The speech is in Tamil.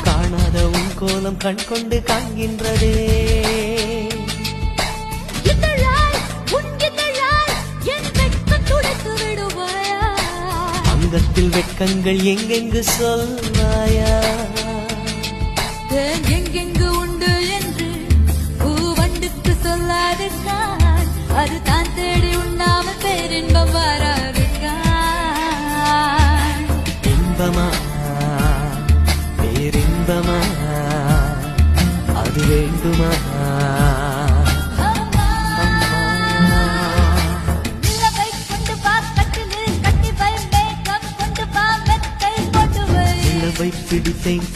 காணாத உன் கோலம் கண் கொண்டு காண்கின்றதே. அங்கத்தில் வெட்கங்கள் எங்கெங்கு சொல்வாயா? எங்கெங்கு உண்டு என்று பூவண்டுக்கு சொல்லாது தான், அது தான் தேடி உண்ணாமல் பேரின்பம் வராதுக்கான். இன்பமா பேரின்பமா அது வேண்டுமா? பிடித்தேன்